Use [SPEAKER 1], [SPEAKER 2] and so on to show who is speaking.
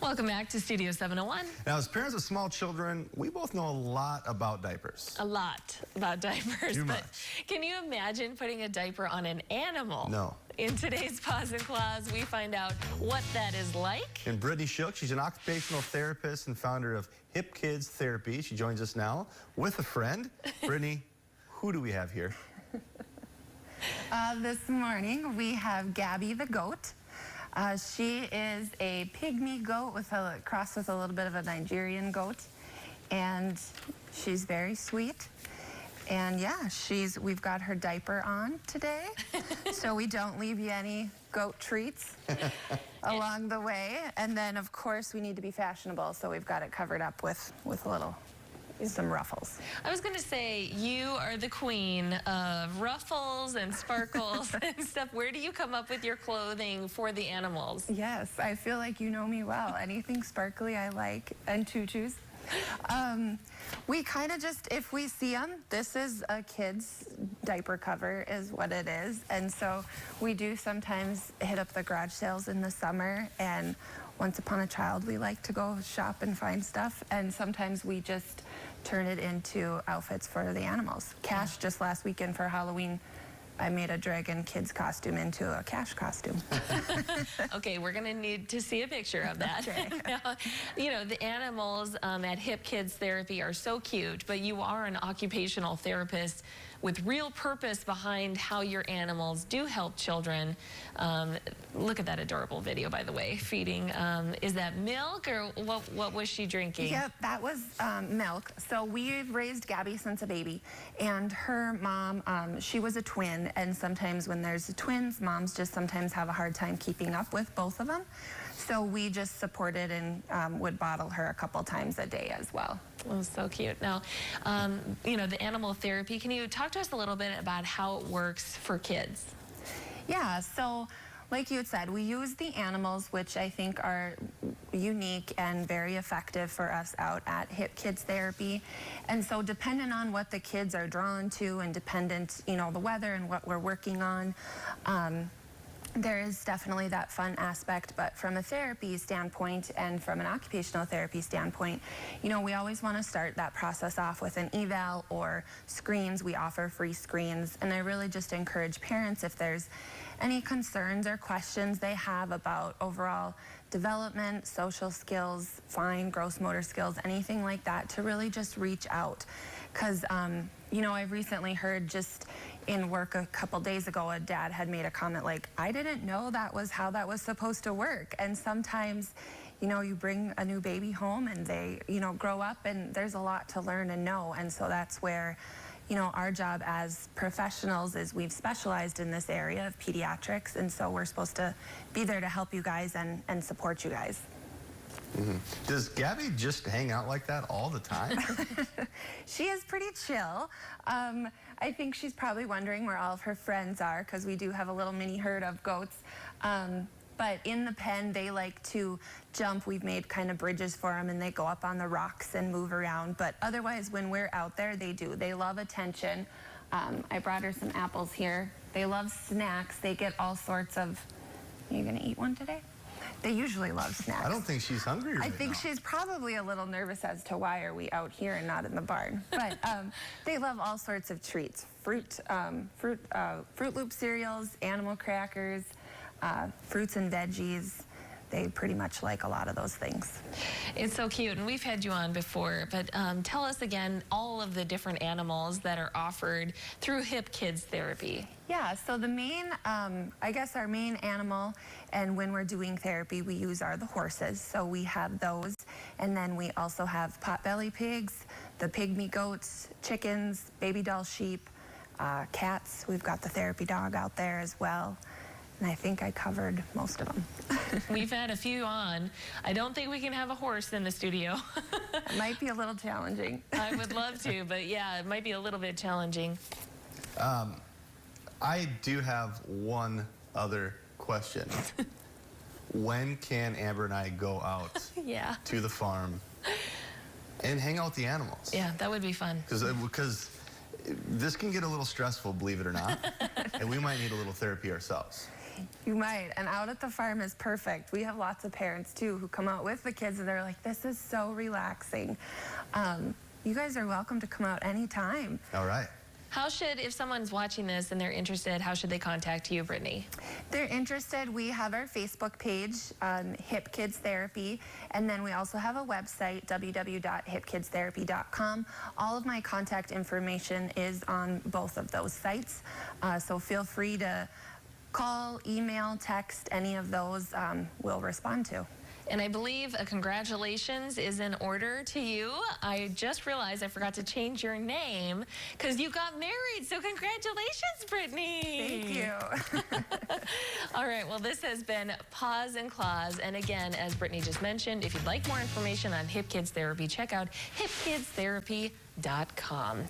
[SPEAKER 1] Welcome back to Studio 701.
[SPEAKER 2] Now, as parents of small children, we both know a lot about diapers.
[SPEAKER 1] A lot about diapers.
[SPEAKER 2] Too
[SPEAKER 1] but
[SPEAKER 2] much.
[SPEAKER 1] Can you imagine putting a diaper on an animal?
[SPEAKER 2] No.
[SPEAKER 1] In today's Paws and Claws, we find out what that is like.
[SPEAKER 2] And Brittany Shook, she's an occupational therapist and founder of Hip Kids Therapy. She joins us now with a friend. Brittany, who do we have here?
[SPEAKER 3] This morning we have Gabby the goat. She is a pygmy goat with crossed with a little bit of a Nigerian goat, and she's very sweet. And yeah, we've got her diaper on today, so we don't leave you any goat treats along the way. And then of course we need to be fashionable, so we've got it covered up with some ruffles.
[SPEAKER 1] I was going to say, you are the queen of ruffles and sparkles and stuff. Where do you come up with your clothing for the animals?
[SPEAKER 3] Yes, I feel like you know me well. Anything sparkly I like, and tutus. We kind of just, if we see them, this is a kid's diaper cover is what it is. And so we do sometimes hit up the garage sales in the summer, and once upon a child we like to go shop and find stuff, and sometimes we just turn it into outfits for the animals. Cash, just last weekend for Halloween, I made a dragon kid's costume into a Cash costume.
[SPEAKER 1] Okay, we're going to need to see a picture of that.
[SPEAKER 3] Okay.
[SPEAKER 1] Now, you know, the animals at Hip Kids Therapy are so cute, but you are an occupational therapist with real purpose behind how your animals do help children. Look at that adorable video, by the way, feeding. Is that milk, or what was she drinking?
[SPEAKER 3] Yep, that was milk. So we've raised Gabby since a baby, and her mom, she was a twin, and sometimes when there's twins, moms just sometimes have a hard time keeping up with both of them. So we just supported and would bottle her a couple times a day as well.
[SPEAKER 1] Oh, so cute. Now, you know, the animal therapy, can you talk to us a little bit about how it works for kids?
[SPEAKER 3] Yeah, so like you had said, we use the animals, which I think are unique and very effective for us out at Hip Kids Therapy. And so depending on what the kids are drawn to and dependent, you know, the weather and what we're working on, there is definitely that fun aspect, but from a therapy standpoint and from an occupational therapy standpoint, you know, we always want to start that process off with an eval or screens. We offer free screens, and I really just encourage parents, if there's any concerns or questions they have about overall development, social skills, fine, gross motor skills, anything like that, to really just reach out. Because, you know, I've recently heard just in work a couple days ago, a dad had made a comment like, I didn't know that was how that was supposed to work. And sometimes, you know, you bring a new baby home and they, you know, grow up, and there's a lot to learn and know. And so that's where, you know, our job as professionals is we've specialized in this area of pediatrics, and so we're supposed to be there to help you guys and support you guys.
[SPEAKER 2] Mm-hmm. Does Gabby just hang out like that all the time?
[SPEAKER 3] She is pretty chill. I think she's probably wondering where all of her friends are, because we do have a little mini herd of goats. But in the pen, they like to jump. We've made kind of bridges for them, and they go up on the rocks and move around. But otherwise, when we're out there, they do. They love attention. I brought her some apples here. They love snacks. They get all sorts of... Are you going to eat one today? They usually love snacks.
[SPEAKER 2] I don't think she's hungry right
[SPEAKER 3] I think
[SPEAKER 2] now.
[SPEAKER 3] she's probably a little nervous as to why are we out here and not in the barn. But they love all sorts of treats. Fruit Loop cereals, animal crackers, fruits and veggies. They pretty much like a lot of those things.
[SPEAKER 1] It's so cute, and we've had you on before, but tell us again all of the different animals that are offered through Hip Kids Therapy.
[SPEAKER 3] Yeah, so the main, I guess our main animal, and when we're doing therapy, we use are the horses. So we have those, and then we also have potbelly pigs, the pygmy goats, chickens, baby doll sheep, cats. We've got the therapy dog out there as well. And I think I covered most of them.
[SPEAKER 1] We've had a few on. I don't think we can have a horse in the studio.
[SPEAKER 3] It might be a little challenging.
[SPEAKER 1] I would love to, but yeah, it might be a little bit challenging.
[SPEAKER 2] I do have one other question. When can Amber and I go out to the farm and hang out with the animals?
[SPEAKER 1] Yeah, that would be fun.
[SPEAKER 2] Because this can get a little stressful, believe it or not, and we might need a little therapy ourselves.
[SPEAKER 3] You might, and out at the farm is perfect. We have lots of parents too who come out with the kids and they're like, this is so relaxing. You guys are welcome to come out anytime.
[SPEAKER 2] All right.
[SPEAKER 1] How should, if someone's watching this and they're interested, how should they contact you, Brittany?
[SPEAKER 3] They're interested, we have our Facebook page, Hip Kids Therapy, and then we also have a website, www.hipkidstherapy.com. All of my contact information is on both of those sites, so feel free to call, email, text, any of those we'll respond to.
[SPEAKER 1] And I believe a congratulations is in order to you. I just realized I forgot to change your name because you got married. So congratulations, Brittany.
[SPEAKER 3] Thank you.
[SPEAKER 1] All right, well, this has been Paws and Claws. And again, as Brittany just mentioned, if you'd like more information on Hip Kids Therapy, check out hipkidstherapy.com.